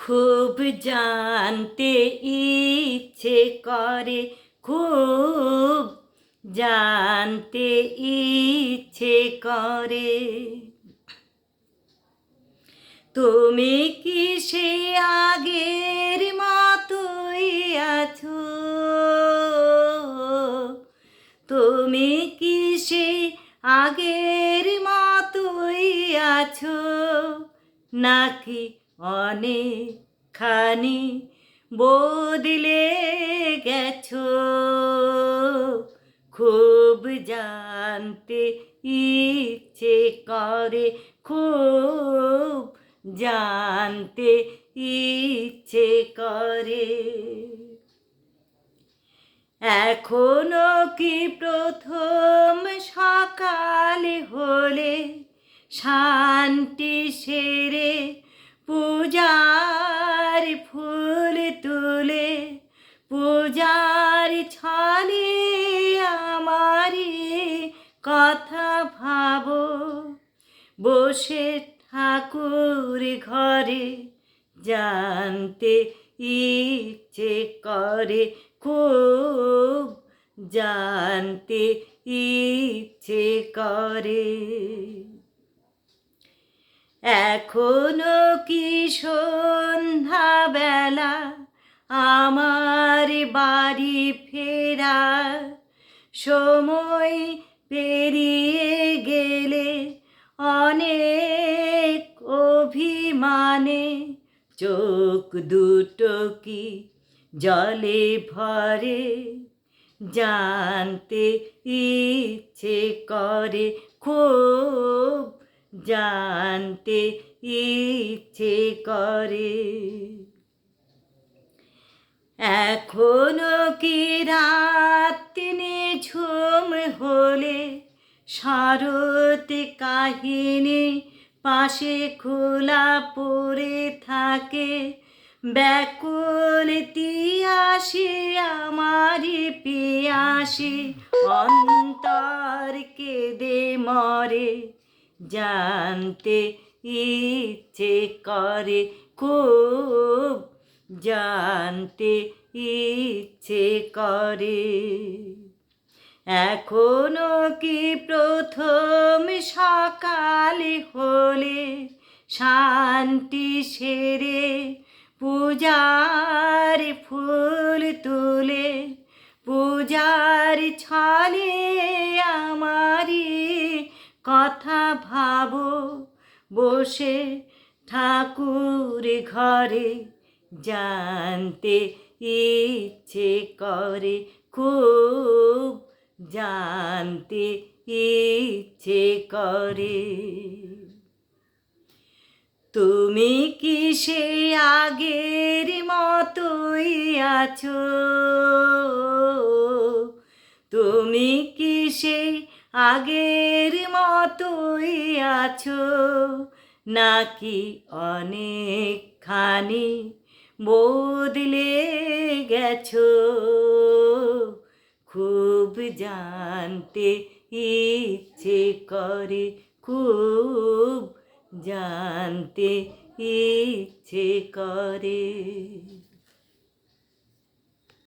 খুব জানতে ইচ্ছে করে, খুব জানতে ইচ্ছে করে। তুমি কি সে আগের মতোই আছো? তুমি কি সে আগের মতোই আছো, নাকি অনেকখানি বদলে গেছো? খুব জানতে ইচ্ছে করে, খুব জানতে ইচ্ছে করে। এখনো কি প্রথম সকাল হলে শান্তি সেরে পূজার ফুল তুলে, পূজার ছলে আমারই কথা ভাবো, বসে ঠাকুর ঘরে জানতে ইচ্ছে করে, খুব জানতে ইচ্ছে করে। এখনো কি সন্ধ্যাবেলা আমার বাড়ি ফেরা সময় পেরিয়ে গেলে অনেক অভিমানে চোখ দুটো কি জলে ভরে? জানতে ইচ্ছে করে, খুব জানতে ইচ্ছে করে। এখনো কি রাত নিঝুম হলে শরৎ কাহিনী পাশে খোলা পড়ে থাকে, ব্যাকুল তিয়াসী আমারি পিয়াসী অন্তর কেঁদে মরে? জানতে ইচ্ছে করে, খুব জানতে ইচ্ছে করে। এখনো কি প্রথম সকাল হলে শান্তি সেরে পূজার ফুল তুলে, পূজার ছলে আমারই কথা ভাবো, বসে ঠাকুর ঘরে জানতে ইচ্ছে করে, খুব জানতে ইচ্ছে করে। তুমি কি সে আগের মতোই আছো? তুমি কি সে আগের মতোই আছো, নাকি অনেকখানি বদলে গেছো? খুব জানতে ইচ্ছে করে, খুব জানতে ইচ্ছে করে।